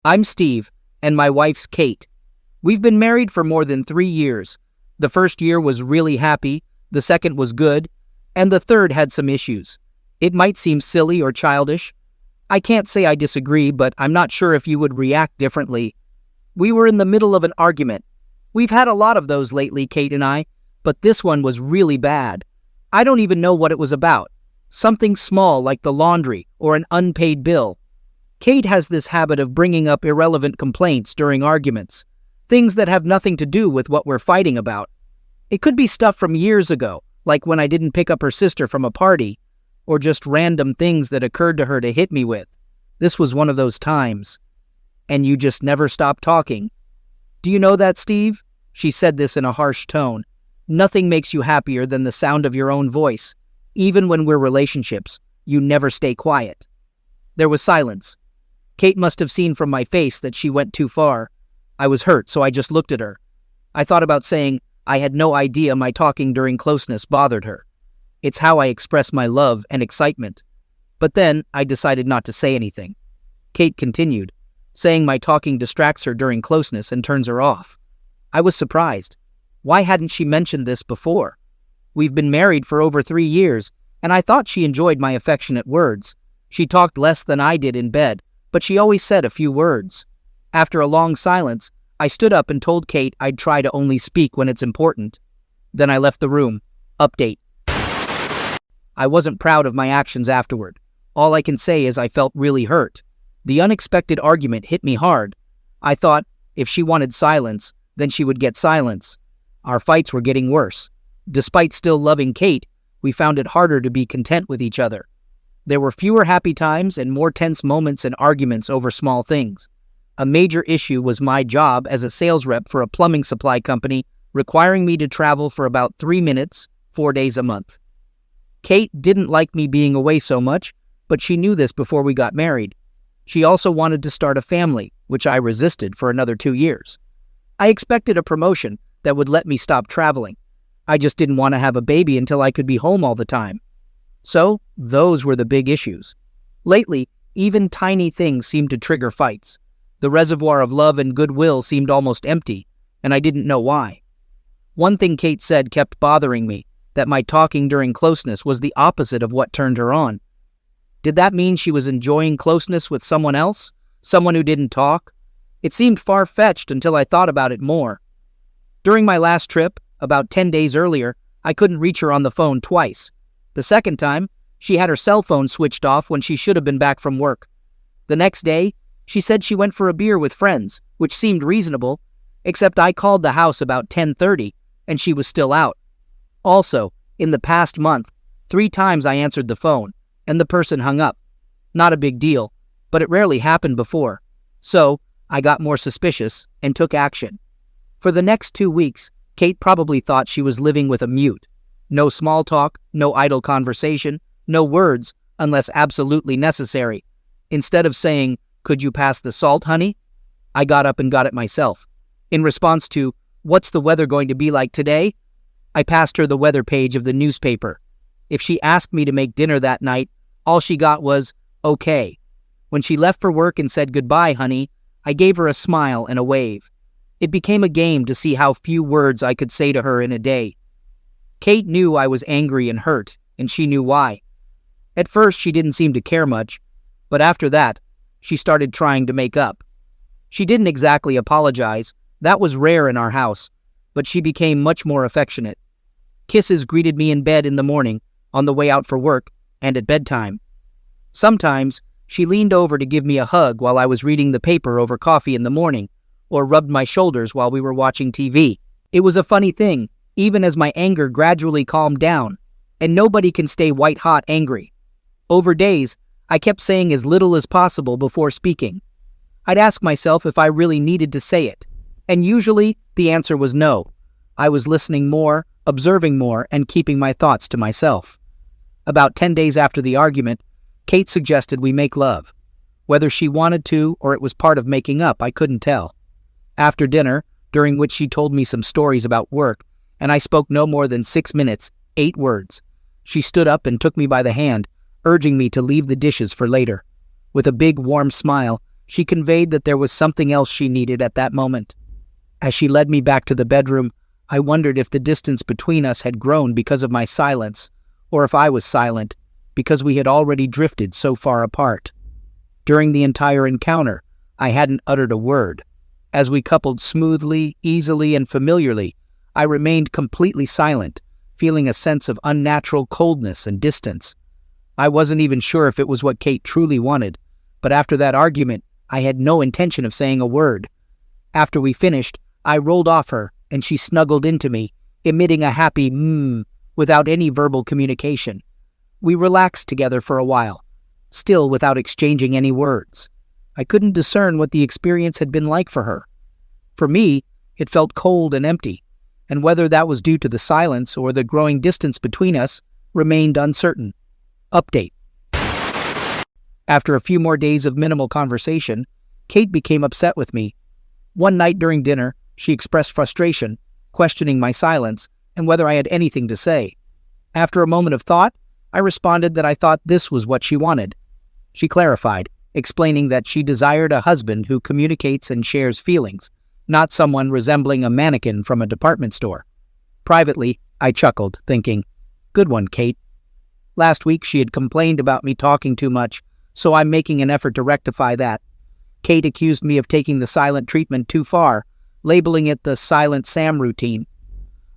I'm Steve, and my wife's Kate. We've been married for more than 3 years. The first year was really happy, the second was good, and the third had some issues. It might seem silly or childish. I can't say I disagree, but I'm not sure if you would react differently. We were in the middle of an argument. We've had a lot of those lately, Kate and I, but this one was really bad. I don't even know what it was about. Something small like the laundry or an unpaid bill. Kate has this habit of bringing up irrelevant complaints during arguments, things that have nothing to do with what we're fighting about. It could be stuff from years ago, like when I didn't pick up her sister from a party, or just random things that occurred to her to hit me with. This was one of those times. And you just never stop talking. Do you know that, Steve? She said this in a harsh tone. Nothing makes you happier than the sound of your own voice. Even when we're relationships, you never stay quiet. There was silence. Kate must have seen from my face that she went too far. I was hurt, so I just looked at her. I thought about saying I had no idea my talking during closeness bothered her. It's how I express my love and excitement. But then I decided not to say anything. Kate continued, saying my talking distracts her during closeness and turns her off. I was surprised. Why hadn't she mentioned this before? We've been married for over 3 years, and I thought she enjoyed my affectionate words. She talked less than I did in bed, but she always said a few words. After a long silence, I stood up and told Kate I'd try to only speak when it's important. Then I left the room. Update. I wasn't proud of my actions afterward. All I can say is I felt really hurt. The unexpected argument hit me hard. I thought if she wanted silence, then she would get silence. Our fights were getting worse. Despite still loving Kate, we found it harder to be content with each other. There were fewer happy times and more tense moments and arguments over small things. A major issue was my job as a sales rep for a plumbing supply company, requiring me to travel for about 3 minutes, 4 days a month. Kate didn't like me being away so much, but she knew this before we got married. She also wanted to start a family, which I resisted for another 2 years. I expected a promotion that would let me stop traveling. I just didn't want to have a baby until I could be home all the time. So, those were the big issues. Lately, even tiny things seemed to trigger fights. The reservoir of love and goodwill seemed almost empty, and I didn't know why. One thing Kate said kept bothering me, that my talking during closeness was the opposite of what turned her on. Did that mean she was enjoying closeness with someone else? Someone who didn't talk? It seemed far-fetched until I thought about it more. During my last trip, about 10 days earlier, I couldn't reach her on the phone twice. The second time, she had her cell phone switched off when she should have been back from work. The next day, she said she went for a beer with friends, which seemed reasonable, except I called the house about 10:30, and she was still out. Also, in the past month, 3 times I answered the phone, and the person hung up. Not a big deal, but it rarely happened before. So, I got more suspicious and took action. For the next 2 weeks, Kate probably thought she was living with a mute. No small talk, no idle conversation, no words unless absolutely necessary. Instead of saying, "Could you pass the salt, honey?" I got up and got it myself. In response to, "What's the weather going to be like today?" I passed her the weather page of the newspaper. If she asked me to make dinner that night, all she got was, "Okay." When she left for work and said, "Goodbye, honey," I gave her a smile and a wave. It became a game to see how few words I could say to her in a day. Kate knew I was angry and hurt, and she knew why. At first, she didn't seem to care much, but after that, she started trying to make up. She didn't exactly apologize. That was rare in our house, but she became much more affectionate. Kisses greeted me in bed in the morning, on the way out for work, and at bedtime. Sometimes, she leaned over to give me a hug while I was reading the paper over coffee in the morning, or rubbed my shoulders while we were watching TV. It was a funny thing, even as my anger gradually calmed down, and nobody can stay white-hot angry. Over days, I kept saying as little as possible before speaking. I'd ask myself if I really needed to say it, and usually the answer was no. I was listening more, observing more, and keeping my thoughts to myself. About 10 days after the argument, Kate suggested we make love. Whether she wanted to or it was part of making up, I couldn't tell. After dinner, during which she told me some stories about work, and I spoke no more than 6 minutes, 8 words, she stood up and took me by the hand, urging me to leave the dishes for later. With a big, warm smile, She conveyed that there was something else she needed at that moment. As she led me back to the bedroom, I wondered if the distance between us had grown because of my silence, or if I was silent, because we had already drifted so far apart. During the entire encounter, I hadn't uttered a word. As we coupled smoothly, easily, and familiarly, I remained completely silent, feeling a sense of unnatural coldness and distance. I wasn't even sure if it was what Kate truly wanted, but after that argument, I had no intention of saying a word. After we finished, I rolled off her, and she snuggled into me, emitting a happy without any verbal communication. We relaxed together for a while, still without exchanging any words. I couldn't discern what the experience had been like for her. For me, it felt cold and empty, and whether that was due to the silence or the growing distance between us remained uncertain. Update. After a few more days of minimal conversation, Kate became upset with me. One night during dinner, she expressed frustration, questioning my silence and whether I had anything to say. After a moment of thought, I responded that I thought this was what she wanted. She clarified, explaining that she desired a husband who communicates and shares feelings, not someone resembling a mannequin from a department store. Privately, I chuckled, thinking, "Good one, Kate." Last week, she had complained about me talking too much, so I'm making an effort to rectify that. Kate accused me of taking the silent treatment too far, labeling it the Silent Sam routine.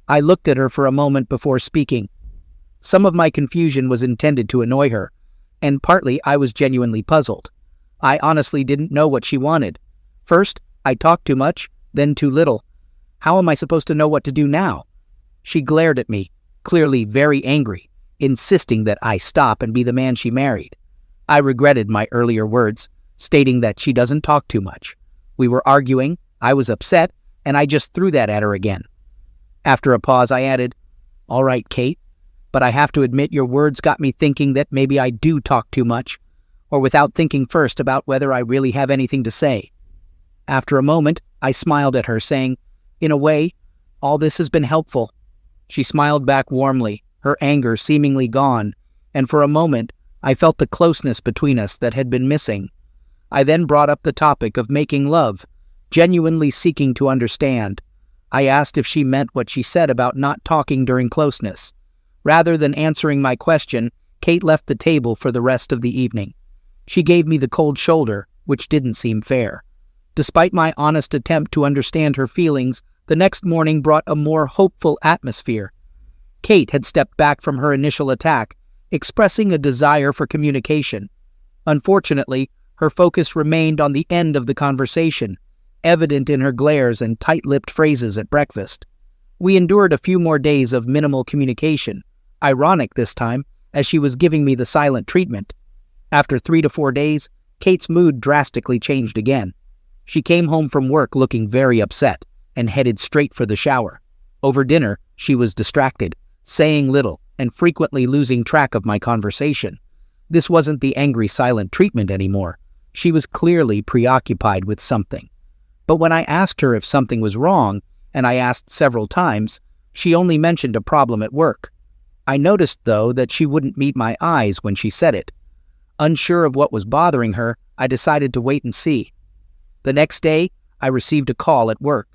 I looked at her for a moment before speaking. Some of my confusion was intended to annoy her, and partly I was genuinely puzzled. I honestly didn't know what she wanted. First, I talked too much, then too little. How am I supposed to know what to do now? She glared at me, clearly very angry, insisting that I stop and be the man she married. I regretted my earlier words, stating that she doesn't talk too much. We were arguing, I was upset, and I just threw that at her again. After a pause, I added, "All right, Kate, but I have to admit your words got me thinking that maybe I do talk too much, or without thinking first about whether I really have anything to say." After a moment, I smiled at her, saying, "In a way, all this has been helpful." She smiled back warmly, her anger seemingly gone, and for a moment, I felt the closeness between us that had been missing. I then brought up the topic of making love, genuinely seeking to understand. I asked if she meant what she said about not talking during closeness. Rather than answering my question, Kate left the table for the rest of the evening. She gave me the cold shoulder, which didn't seem fair. Despite my honest attempt to understand her feelings, the next morning brought a more hopeful atmosphere. Kate had stepped back from her initial attack, expressing a desire for communication. Unfortunately, her focus remained on the end of the conversation, evident in her glares and tight-lipped phrases at breakfast. We endured a few more days of minimal communication, ironic this time, as she was giving me the silent treatment. After 3 to 4 days, Kate's mood drastically changed again. She came home from work looking very upset and headed straight for the shower. Over dinner, she was distracted, saying little and frequently losing track of my conversation. This wasn't the angry silent treatment anymore. She was clearly preoccupied with something. But when I asked her if something was wrong, and I asked several times, she only mentioned a problem at work. I noticed, though, that she wouldn't meet my eyes when she said it. Unsure of what was bothering her, I decided to wait and see. The next day, I received a call at work.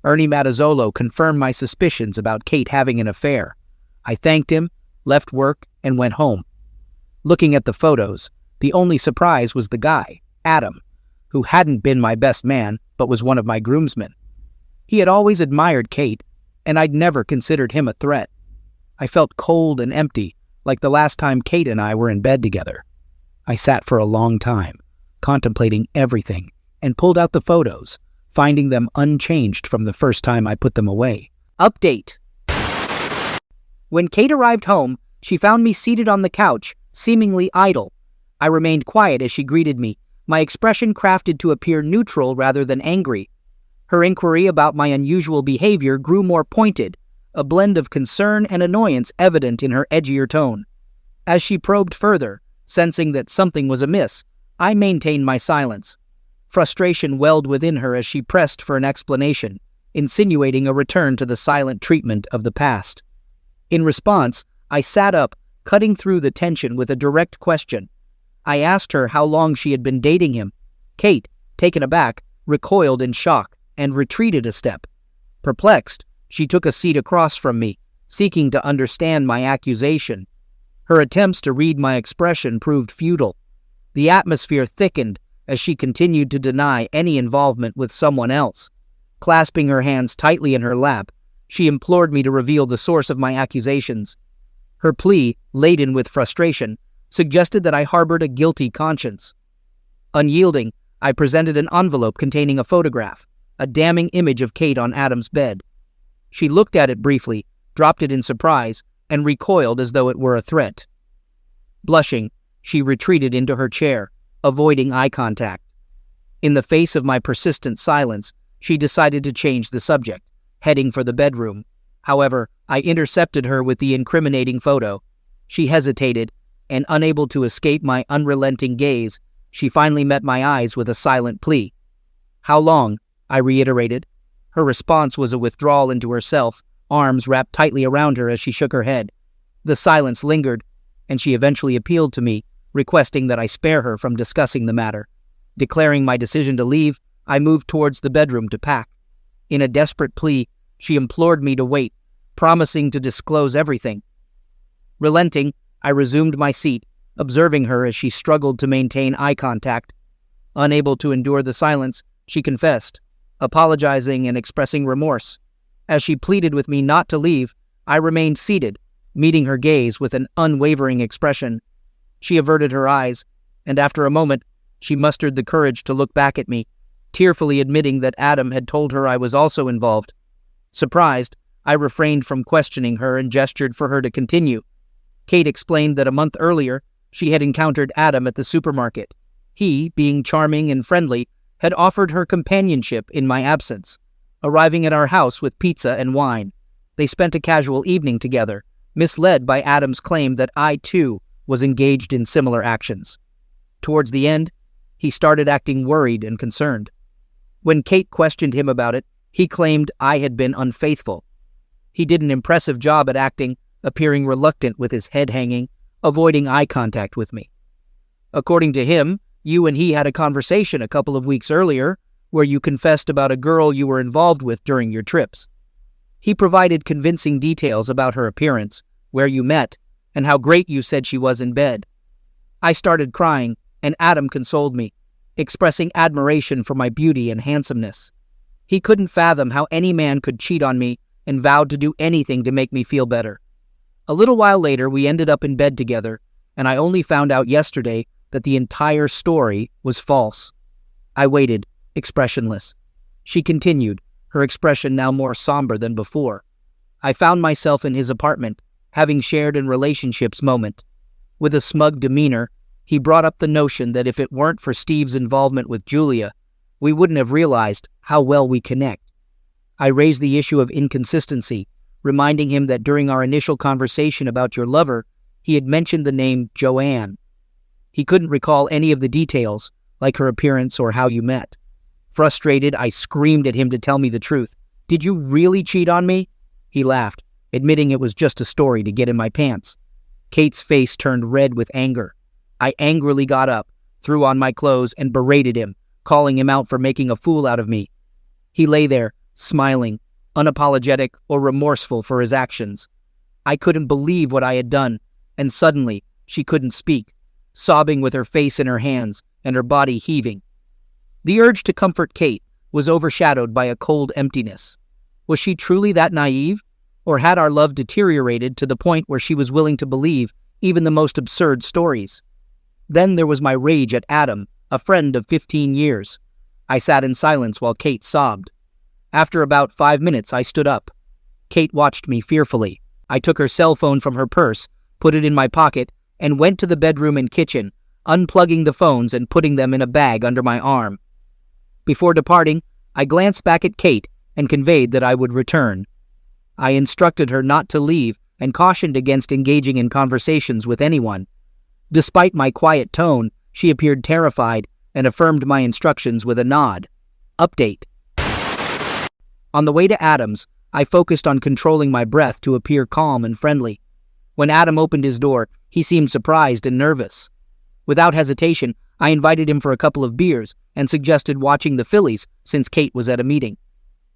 Ernie Matazzolo confirmed my suspicions about Kate having an affair. I thanked him, left work, and went home. Looking at the photos, the only surprise was the guy, Adam, who hadn't been my best man, but was one of my groomsmen. He had always admired Kate, and I'd never considered him a threat. I felt cold and empty, like the last time Kate and I were in bed together. I sat for a long time, contemplating everything, and pulled out the photos, finding them unchanged from the first time I put them away. Update. When Kate arrived home, she found me seated on the couch, seemingly idle. I remained quiet as she greeted me, my expression crafted to appear neutral rather than angry. Her inquiry about my unusual behavior grew more pointed, a blend of concern and annoyance evident in her edgier tone. As she probed further, sensing that something was amiss, I maintained my silence. Frustration welled within her as she pressed for an explanation, insinuating a return to the silent treatment of the past. In response, I sat up, cutting through the tension with a direct question. I asked her how long she had been dating him. "Kate, taken aback, recoiled in shock and retreated a step. Perplexed, she took a seat across from me, seeking to understand my accusation. Her attempts to read my expression proved futile. The atmosphere thickened as she continued to deny any involvement with someone else. Clasping her hands tightly in her lap, she implored me to reveal the source of my accusations. Her plea, laden with frustration, suggested that I harbored a guilty conscience. Unyielding, I presented an envelope containing a photograph, a damning image of Kate on Adam's bed. She looked at it briefly, dropped it in surprise, and recoiled as though it were a threat. Blushing, she retreated into her chair, avoiding eye contact. In the face of my persistent silence, she decided to change the subject, heading for the bedroom. However, I intercepted her with the incriminating photo. She hesitated, and unable to escape my unrelenting gaze, she finally met my eyes with a silent plea. "How long?" I reiterated. Her response was a withdrawal into herself, arms wrapped tightly around her as she shook her head. The silence lingered, and she eventually appealed to me, requesting that I spare her from discussing the matter. Declaring my decision to leave, I moved towards the bedroom to pack. In a desperate plea, she implored me to wait, promising to disclose everything. Relenting, I resumed my seat, observing her as she struggled to maintain eye contact. Unable to endure the silence, she confessed, apologizing and expressing remorse. As she pleaded with me not to leave, I remained seated, meeting her gaze with an unwavering expression. She averted her eyes, and after a moment, she mustered the courage to look back at me, tearfully admitting that Adam had told her I was also involved. Surprised, I refrained from questioning her and gestured for her to continue. Kate explained that a month earlier, she had encountered Adam at the supermarket. He, being charming and friendly, had offered her companionship in my absence, arriving at our house with pizza and wine. They spent a casual evening together, misled by Adam's claim that I, too, was engaged in similar actions. Towards the end, he started acting worried and concerned. When Kate questioned him about it, he claimed I had been unfaithful. He did an impressive job at acting, appearing reluctant with his head hanging, avoiding eye contact with me. According to him, you and he had a conversation a couple of weeks earlier where you confessed about a girl you were involved with during your trips. He provided convincing details about her appearance, where you met, and how great you said she was in bed. I started crying, and Adam consoled me, expressing admiration for my beauty and handsomeness. He couldn't fathom how any man could cheat on me and vowed to do anything to make me feel better. A little while later, we ended up in bed together, and I only found out yesterday that the entire story was false. I waited, expressionless. She continued, her expression now more somber than before. I found myself in his apartment, having shared in relationships moment. With a smug demeanor, he brought up the notion that if it weren't for Steve's involvement with Julia, we wouldn't have realized how well we connect. I raised the issue of inconsistency, reminding him that during our initial conversation about your lover, he had mentioned the name Joanne. He couldn't recall any of the details, like her appearance or how you met. Frustrated, I screamed at him to tell me the truth. "Did you really cheat on me?" He laughed, admitting it was just a story to get in my pants. Kate's face turned red with anger. I angrily got up, threw on my clothes, and berated him, calling him out for making a fool out of me. He lay there, smiling, unapologetic or remorseful for his actions. I couldn't believe what I had done, and suddenly she couldn't speak, sobbing with her face in her hands and her body heaving. The urge to comfort Kate was overshadowed by a cold emptiness. Was she truly that naive, or had our love deteriorated to the point where she was willing to believe even the most absurd stories? Then there was my rage at Adam, a friend of 15 years. I sat in silence while Kate sobbed. After about 5 minutes, I stood up. Kate watched me fearfully. I took her cell phone from her purse, put it in my pocket, and went to the bedroom and kitchen, unplugging the phones and putting them in a bag under my arm. Before departing, I glanced back at Kate and conveyed that I would return. I instructed her not to leave and cautioned against engaging in conversations with anyone. Despite my quiet tone, she appeared terrified and affirmed my instructions with a nod. Update. On the way to Adam's, I focused on controlling my breath to appear calm and friendly. When Adam opened his door, he seemed surprised and nervous. Without hesitation, I invited him for a couple of beers and suggested watching the Phillies since Kate was at a meeting.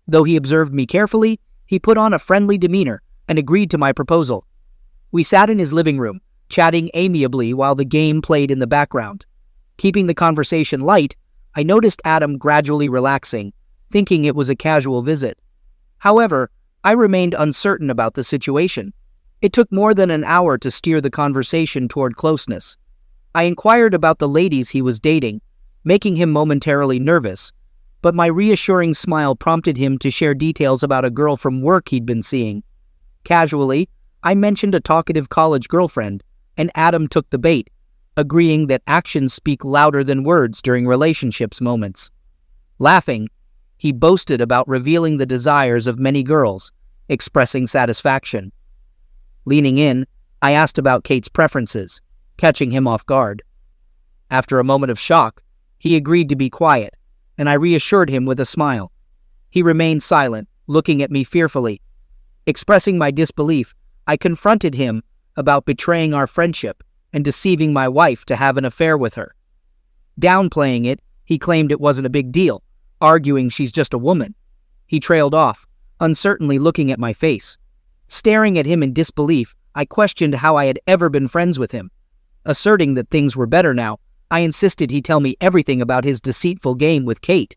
Though he observed me carefully, he put on a friendly demeanor and agreed to my proposal. We sat in his living room, chatting amiably while the game played in the background. Keeping the conversation light, I noticed Adam gradually relaxing, thinking it was a casual visit. However, I remained uncertain about the situation. It took more than an hour to steer the conversation toward closeness. I inquired about the ladies he was dating, making him momentarily nervous, but my reassuring smile prompted him to share details about a girl from work he'd been seeing. Casually, I mentioned a talkative college girlfriend, and Adam took the bait, agreeing that actions speak louder than words during relationships moments. Laughing, he boasted about revealing the desires of many girls, expressing satisfaction. Leaning in, I asked about Kate's preferences, catching him off guard. After a moment of shock, he agreed to be quiet, and I reassured him with a smile. He remained silent, looking at me fearfully. Expressing my disbelief, I confronted him about betraying our friendship and deceiving my wife to have an affair with her. Downplaying it, he claimed it wasn't a big deal, arguing she's just a woman. He trailed off, uncertainly looking at my face. Staring at him in disbelief, I questioned how I had ever been friends with him. Asserting that things were better now, I insisted he tell me everything about his deceitful game with Kate.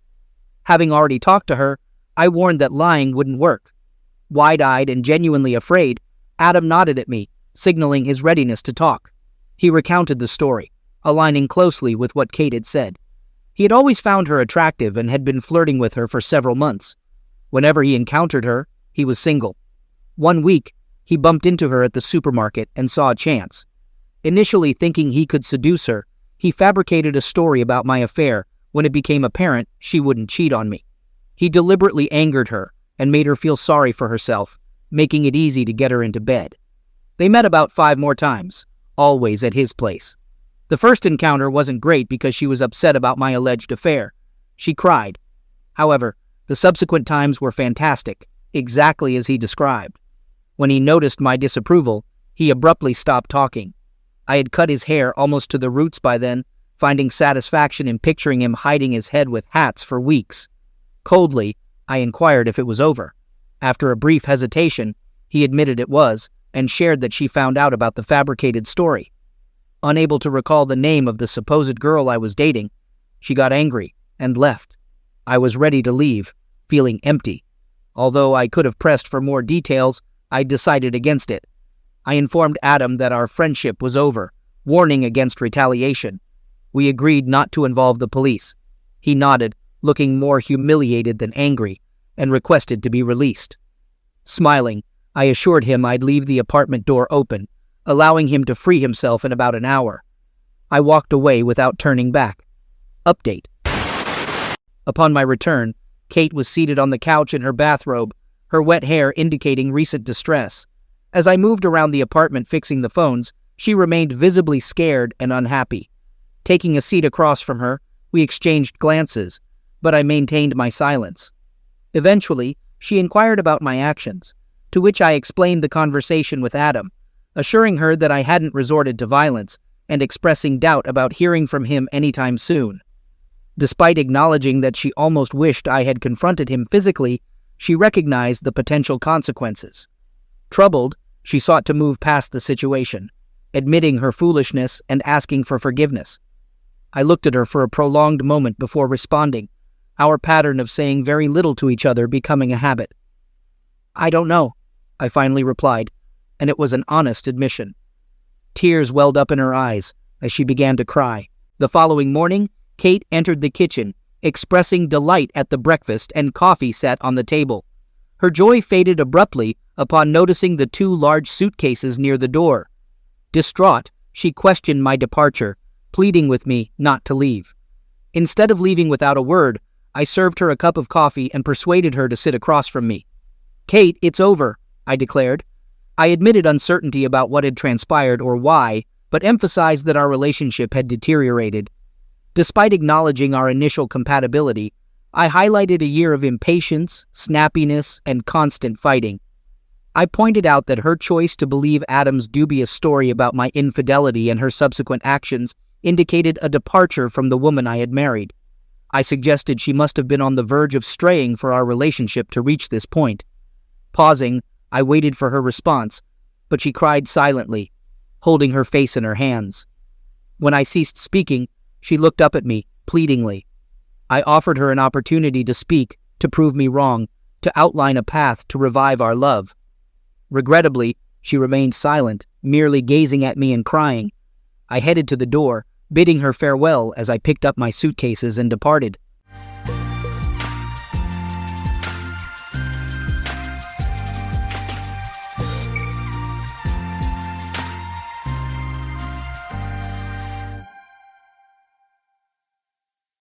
Having already talked to her, I warned that lying wouldn't work. Wide-eyed and genuinely afraid, Adam nodded at me, signaling his readiness to talk. He recounted the story, aligning closely with what Kate had said. He had always found her attractive and had been flirting with her for several months. Whenever he encountered her, he was single. One week, he bumped into her at the supermarket and saw a chance. Initially thinking he could seduce her, he fabricated a story about my affair when it became apparent she wouldn't cheat on me. He deliberately angered her and made her feel sorry for herself, making it easy to get her into bed. They met about 5 more times, always at his place. The first encounter wasn't great because she was upset about my alleged affair. She cried. However, the subsequent times were fantastic, exactly as he described. When he noticed my disapproval, he abruptly stopped talking. I had cut his hair almost to the roots by then, finding satisfaction in picturing him hiding his head with hats for weeks. Coldly, I inquired if it was over. After a brief hesitation, he admitted it was, and shared that she found out about the fabricated story. Unable to recall the name of the supposed girl I was dating, she got angry and left. I was ready to leave, feeling empty. Although I could have pressed for more details, I decided against it. I informed Adam that our friendship was over, warning against retaliation. We agreed not to involve the police. He nodded, looking more humiliated than angry, and requested to be released. Smiling, I assured him I'd leave the apartment door open, allowing him to free himself in about an hour. I walked away without turning back. Update. Upon my return, Kate was seated on the couch in her bathrobe, her wet hair indicating recent distress. As I moved around the apartment fixing the phones, she remained visibly scared and unhappy. Taking a seat across from her, we exchanged glances, but I maintained my silence. Eventually, she inquired about my actions, to which I explained the conversation with Adam, assuring her that I hadn't resorted to violence and expressing doubt about hearing from him anytime soon. Despite acknowledging that she almost wished I had confronted him physically, she recognized the potential consequences. Troubled, she sought to move past the situation, admitting her foolishness and asking for forgiveness. I looked at her for a prolonged moment before responding, our pattern of saying very little to each other becoming a habit. "I don't know," I finally replied, and it was an honest admission. Tears welled up in her eyes as she began to cry. The following morning, Kate entered the kitchen, expressing delight at the breakfast and coffee set on the table. Her joy faded abruptly upon noticing the 2 large suitcases near the door. Distraught, she questioned my departure, pleading with me not to leave. Instead of leaving without a word, I served her a cup of coffee and persuaded her to sit across from me. "Kate, it's over," I declared. I admitted uncertainty about what had transpired or why, but emphasized that our relationship had deteriorated. Despite acknowledging our initial compatibility, I highlighted a year of impatience, snappiness, and constant fighting. I pointed out that her choice to believe Adam's dubious story about my infidelity and her subsequent actions indicated a departure from the woman I had married. I suggested she must have been on the verge of straying for our relationship to reach this point. Pausing, I waited for her response, but she cried silently, holding her face in her hands. When I ceased speaking, she looked up at me, pleadingly. I offered her an opportunity to speak, to prove me wrong, to outline a path to revive our love. Regrettably, she remained silent, merely gazing at me and crying. I headed to the door, bidding her farewell as I picked up my suitcases and departed.